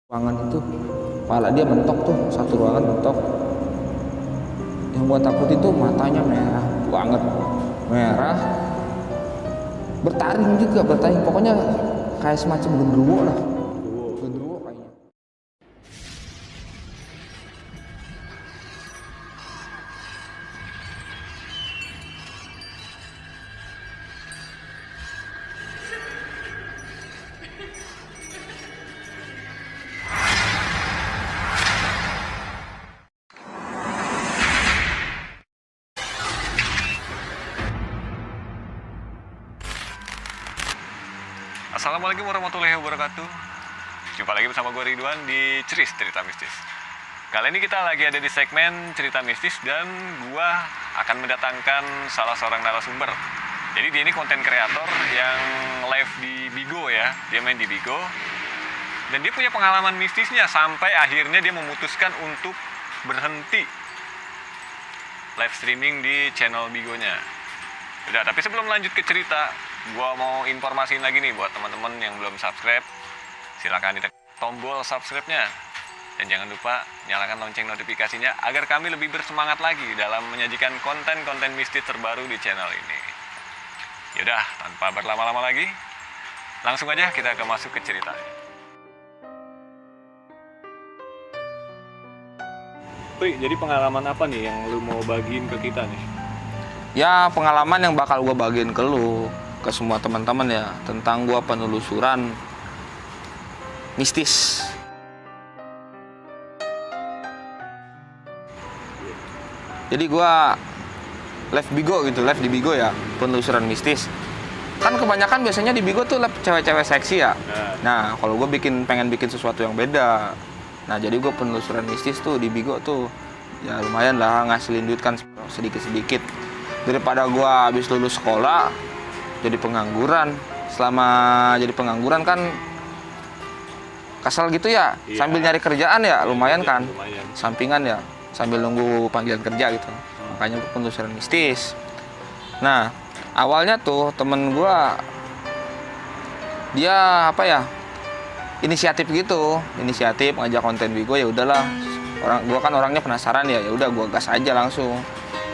Ruangan itu kepala dia mentok tuh, satu ruangan mentok. Yang gua takut itu matanya merah banget, merah, bertaring juga, bertaring, pokoknya kayak semacam genderuwo lah. Genderuwo kayaknya. Assalamualaikum warahmatullahi wabarakatuh. Jumpa lagi bersama gue Ridwan di Ceris Cerita Mistis. Kali ini kita lagi ada di segmen Cerita Mistis dan gue akan mendatangkan salah seorang narasumber. Jadi dia ini konten kreator yang live di Bigo ya. Dia main di Bigo. Dan dia punya pengalaman mistisnya sampai akhirnya dia memutuskan untuk berhenti live streaming di channel Bigonya. Udah, tapi sebelum lanjut ke cerita, gua mau informasiin lagi nih buat teman-teman yang belum subscribe. Silakan ditekan tombol subscribe-nya. Dan jangan lupa nyalakan lonceng notifikasinya agar kami lebih bersemangat lagi dalam menyajikan konten-konten mistis terbaru di channel ini. Yaudah, tanpa berlama-lama lagi, langsung aja kita masuk ke ceritanya. Pri, jadi pengalaman apa nih yang lu mau bagiin ke kita nih? Ya, pengalaman yang bakal gue bagiin ke lu, ke semua teman-teman ya, tentang gue penelusuran mistis. Jadi gue live Bigo gitu, live di Bigo ya, penelusuran mistis. Kan kebanyakan biasanya di Bigo tuh live cewek-cewek seksi ya. Nah, kalau gue pengen bikin sesuatu yang beda. Nah, jadi gue penelusuran mistis tuh di Bigo tuh, ya lumayan lah ngasilin duit kan sedikit-sedikit. Daripada gue habis lulus sekolah jadi pengangguran. Selama jadi pengangguran kan kesel gitu ya, iya. Sambil nyari kerjaan ya lumayan kan, lumayan. Sampingan ya, sambil nunggu panggilan kerja gitu. Makanya gue penelusuran mistis. Nah, awalnya tuh temen gue dia apa ya, inisiatif ngajak konten Bigo. Ya udahlah, gue kan orangnya penasaran ya udah gue gas aja langsung.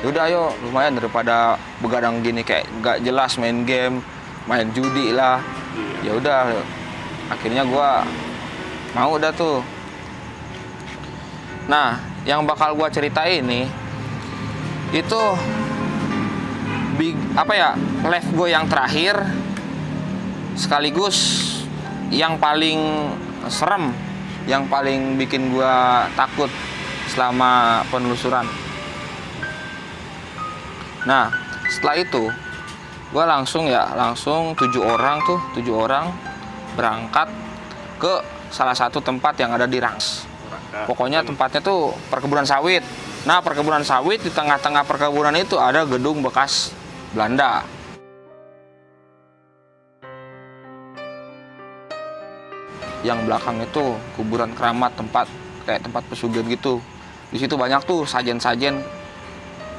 Yaudah ayo, lumayan daripada begadang gini kayak gak jelas main game, main judi lah. Ya udah, akhirnya gua mau udah tuh. Nah, yang bakal gua ceritain nih itu live gue yang terakhir sekaligus yang paling serem, yang paling bikin gua takut selama penelusuran. Nah, setelah itu gue langsung 7 orang berangkat ke salah satu tempat yang ada di Rangs. Pokoknya tempatnya tuh perkebunan sawit. Nah, perkebunan sawit, di tengah-tengah perkebunan itu ada gedung bekas Belanda. Yang belakang itu kuburan keramat, kayak tempat pesugihan gitu. Di situ banyak tuh sajen-sajen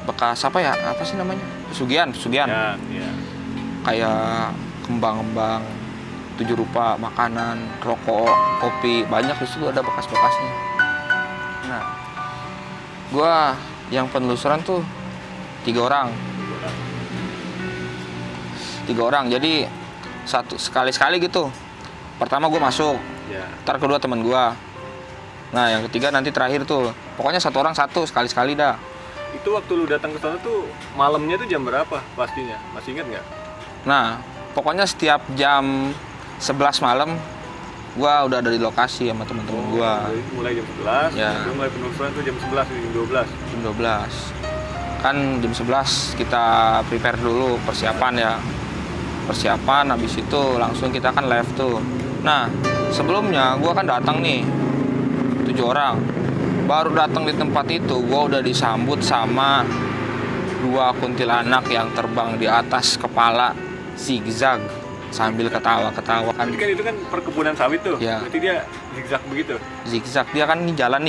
bekas apa sih namanya, pesugihan ya. Kayak kembang-kembang 7 rupa, makanan, rokok, kopi, banyak di situ ada bekas-bekasnya. Nah, gua yang penelusuran tuh 3 orang, jadi sekali gitu. Pertama gua masuk, ntar kedua teman gua, nah yang ketiga nanti terakhir tuh. Pokoknya 1 orang sekali dah. Itu waktu lu datang ke sana tuh malamnya tuh jam berapa pastinya? Masih ingat nggak? Nah, pokoknya setiap jam 11 malam gua udah ada di lokasi sama teman-teman gua. Mulai jam 11, ya. Mulai penelusuran tuh jam 11, jam 12. Jam 12. Kan jam 11 kita prepare dulu persiapan, habis itu langsung kita kan live tuh. Nah, sebelumnya gua kan datang nih 7 orang. Baru datang di tempat itu, gue udah disambut sama 2 kuntilanak yang terbang di atas kepala, zigzag sambil ketawa-ketawa kan. Jadi kan itu kan perkebunan sawit tuh, ya. Berarti dia zigzag begitu? Zigzag, dia kan nih jalan.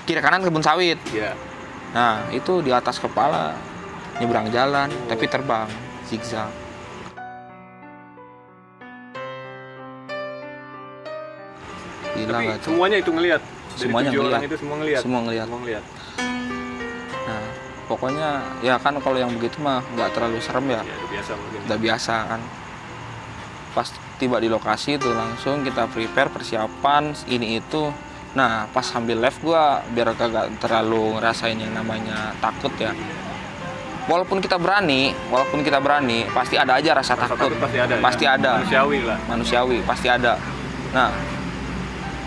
Kiri kanan kebun sawit. Ya. Nah, itu di atas kepala, nyebrang jalan, tapi terbang, zigzag. Gila Tapi nggak tuh? semuanya itu ngelihat. Dari Semuanya 7 orang ngelihat. itu semua ngelihat. Semua ngelihat. Semua ngelihat. Nah, pokoknya ya kan kalau yang begitu mah nggak terlalu serem ya. Ya, udah biasa mungkin. Udah biasa kan. Pas tiba di lokasi itu langsung kita prepare persiapan ini itu. Nah, pas sambil live gua biar kagak terlalu ngerasain yang namanya takut ya. Walaupun kita berani, pasti ada aja rasa takut. Pasti ada. Pasti ya. ada. Manusiawi lah. Manusiawi, pasti ada. Nah,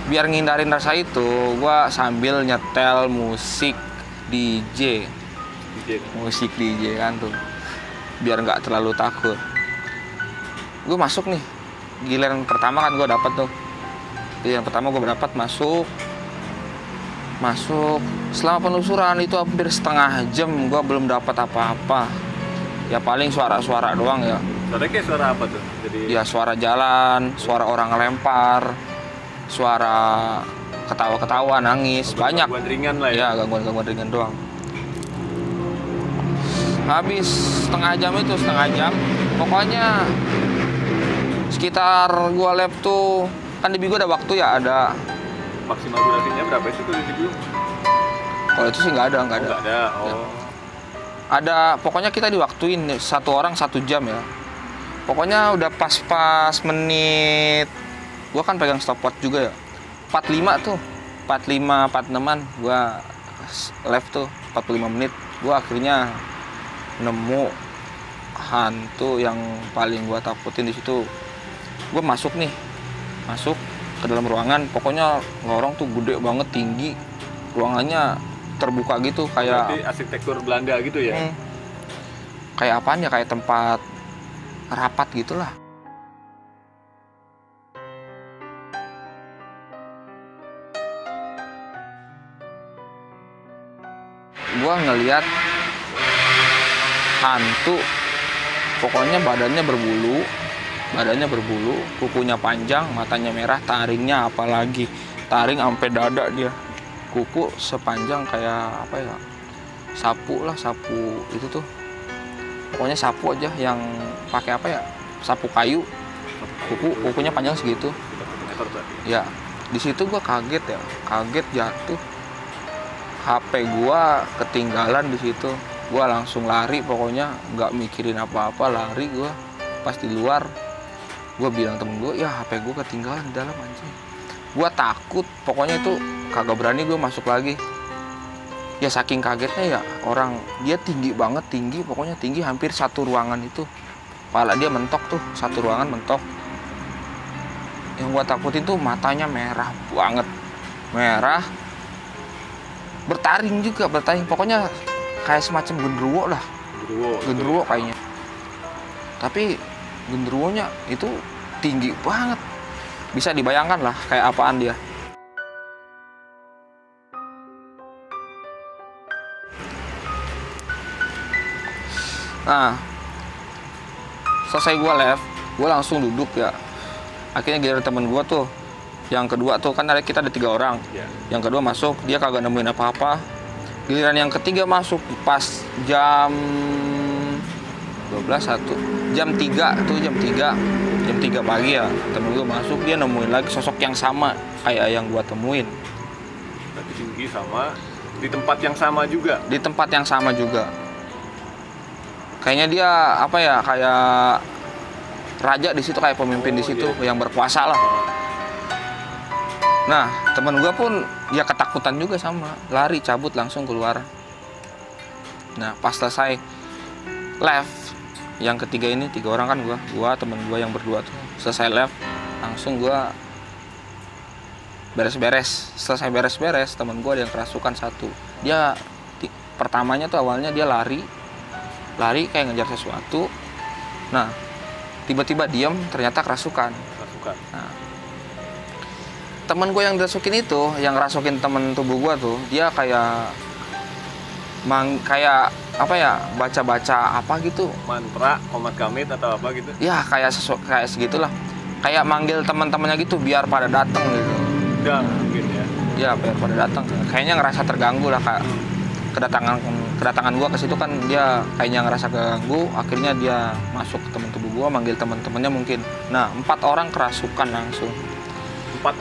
biar ngindarin rasa itu, gua sambil nyetel musik DJ. Musik DJ kan tuh. Biar nggak terlalu takut. Gue masuk nih. Giliran pertama kan gue dapat tuh. Giliran pertama gue dapat masuk. Selama penelusuran itu hampir setengah jam gue belum dapat apa-apa. Ya paling suara-suara doang ya. Suaranya kayak suara apa tuh? Jadi Ya suara jalan, suara orang ngelempar, suara ketawa-ketawa, nangis, banyak. gangguan ringan lah ya. Ya gangguan-gangguan ringan doang. Habis setengah jam, pokoknya sekitar gua lab tuh kan di Bigo ada waktu ya, ada. Maksimal durasinya berapa sih tuh di video? Kalau itu sih nggak ada. Nggak ada. Oh. Ada, pokoknya kita diwaktuin satu orang 1 jam ya. Pokoknya udah pas menit, gua kan pegang stopwatch juga ya. 45 tuh, 46-an gua live tuh 45 menit. Gua akhirnya nemu hantu yang paling gua takutin di situ. Gua masuk ke dalam ruangan, pokoknya lorong tuh gede banget, tinggi, ruangannya terbuka gitu kayak Berarti arsitektur Belanda gitu ya. Kayak apaan ya, kayak tempat rapat gitulah. Gua ngelihat hantu, pokoknya badannya berbulu, kukunya panjang, matanya merah, taringnya apalagi taring sampai dada dia, kuku sepanjang kayak apa ya, sapu itu tuh, pokoknya sapu aja yang pakai apa ya, sapu kayu, kukunya panjang segitu ya. Di situ gua kaget jatuh, HP gua ketinggalan di situ. Gua langsung lari, pokoknya nggak mikirin apa-apa, lari gua. Pas di luar gua bilang temen gua, ya HP gua ketinggalan di dalam anjing. Gua takut, pokoknya itu kagak berani gua masuk lagi. Ya saking kagetnya ya, orang dia tinggi banget, pokoknya tinggi hampir satu ruangan itu. Kepala dia mentok tuh, satu ruangan mentok. Yang gua takutin tuh matanya merah banget, bertaring, pokoknya kayak semacam genderuwo lah. Genderuwo kayaknya. Tapi genderuwonya itu tinggi banget. Bisa dibayangkan lah kayak apaan dia. Nah, selesai gue live, gue langsung duduk ya. Akhirnya giliran temen gue tuh, yang kedua tuh, kan kita ada 3 orang. Yang kedua masuk, dia kagak nemuin apa-apa. Giliran yang ketiga masuk pas jam 3 pagi ya, temen gue masuk, dia nemuin lagi sosok yang sama kayak yang gue temuin. Tapi tinggi sama, di tempat yang sama juga. Kayaknya dia apa ya, kayak raja di situ, kayak pemimpin di situ, yang berkuasa lah. Nah, temen gue pun ya ketakutan juga sama, lari cabut langsung keluar. Nah, pas selesai live yang ketiga ini, 3 orang kan gua temen gue yang berdua tuh, selesai live langsung gua beres-beres. Selesai beres-beres, temen gue ada yang kerasukan satu. Dia pertamanya tuh awalnya dia lari kayak ngejar sesuatu. Nah, tiba-tiba diam, ternyata kerasukan. Nah, temen gue yang dirasukin itu, yang ngerasukin temen tubuh gue tuh, dia kayak apa ya, baca-baca apa gitu, mantra, komat kamit atau apa gitu ya, kayak segitulah, kayak manggil teman-temannya gitu biar pada datang gitu. Udah mungkin ya Biar pada datang, kayaknya ngerasa terganggu lah, Kak. Kedatangan gue ke situ kan, dia kayaknya ngerasa keganggu, akhirnya dia masuk ke temen tubuh gue, manggil teman-temannya mungkin. Nah, 4 orang kerasukan langsung.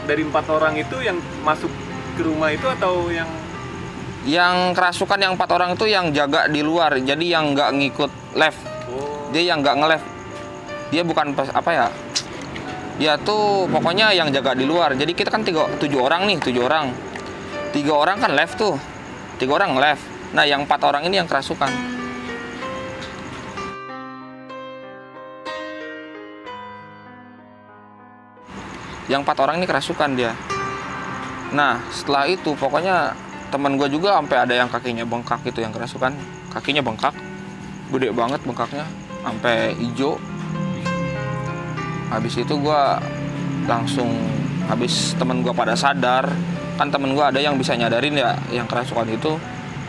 dari 4 orang itu yang masuk ke rumah itu atau yang kerasukan yang 4 orang itu yang jaga di luar, jadi yang nggak ngikut live. Dia yang nggak nge-live, dia bukan apa ya, dia tuh pokoknya yang jaga di luar. Jadi kita kan 7 orang nih, 7 orang, 3 orang kan live tuh, 3 orang live. Nah yang 4 orang ini yang kerasukan. Yang 4 orang ini kerasukan dia. Nah setelah itu pokoknya teman gue juga sampai ada yang kakinya bengkak gitu, yang kerasukan kakinya bengkak, gede banget bengkaknya, sampai hijau. Habis itu gue langsung, habis temen gue pada sadar, kan temen gue ada yang bisa nyadarin ya yang kerasukan itu.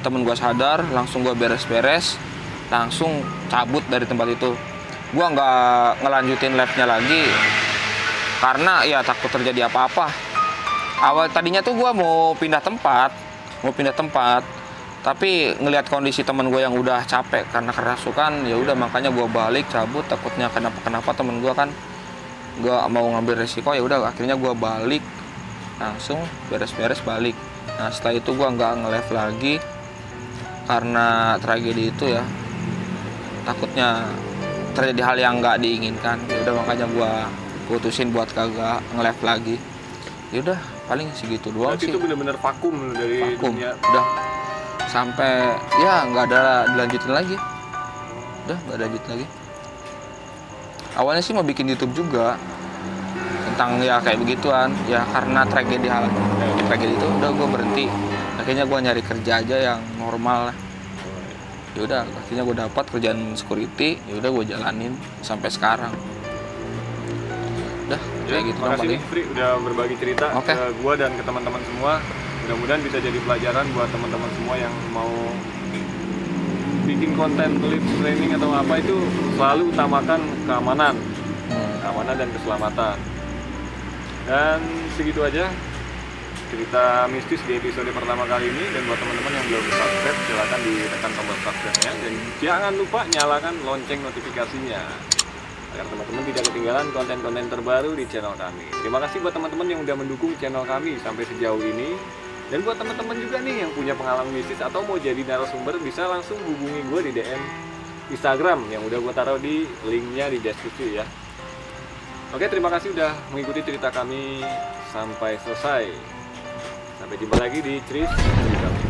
Temen gue sadar, langsung gue beres-beres, langsung cabut dari tempat itu. Gue nggak ngelanjutin live-nya lagi karena ya takut terjadi apa-apa. Awal tadinya tuh gue mau pindah tempat, tapi ngelihat kondisi temen gue yang udah capek karena kerasukan, ya udah makanya gue balik cabut, takutnya kenapa temen gue kan gak mau ngambil resiko. Ya udah akhirnya gue balik, langsung beres-beres balik. Nah setelah itu gue nggak nge-live lagi karena tragedi itu ya, takutnya terjadi hal yang nggak diinginkan. Ya udah makanya gue putusin buat kagak nge-live lagi. Ya udah paling segitu doang. Berarti sih itu benar-benar vakum dari dunia. Udah sampai ya nggak ada dilanjutin lagi, udah nggak ada lanjutin lagi. Awalnya sih mau bikin YouTube juga tentang ya kayak begituan ya, karena tragedi itu udah gue berhenti. Akhirnya gue nyari kerja aja yang normal lah. Ya udah akhirnya gue dapat kerjaan security, ya udah gue jalanin sampai sekarang. Udah kayak gitu. Makasih nih Fri udah berbagi cerita ke gue dan ke teman-teman semua. Mudah-mudahan bisa jadi pelajaran buat teman-teman semua yang mau bikin konten live streaming atau apa, itu selalu utamakan keamanan dan keselamatan. Dan segitu aja cerita mistis di episode pertama kali ini. Dan buat teman-teman yang belum subscribe, silakan ditekan tombol subscribe-nya dan jangan lupa nyalakan lonceng notifikasinya agar teman-teman tidak ketinggalan konten-konten terbaru di channel kami. Terima kasih buat teman-teman yang udah mendukung channel kami sampai sejauh ini. Dan buat teman-teman juga nih yang punya pengalaman mistis atau mau jadi narasumber, bisa langsung hubungi gue di DM Instagram yang udah gue taruh di linknya di deskripsi ya. Oke, terima kasih udah mengikuti cerita kami sampai selesai. Sampai jumpa lagi di Cerita Mistis.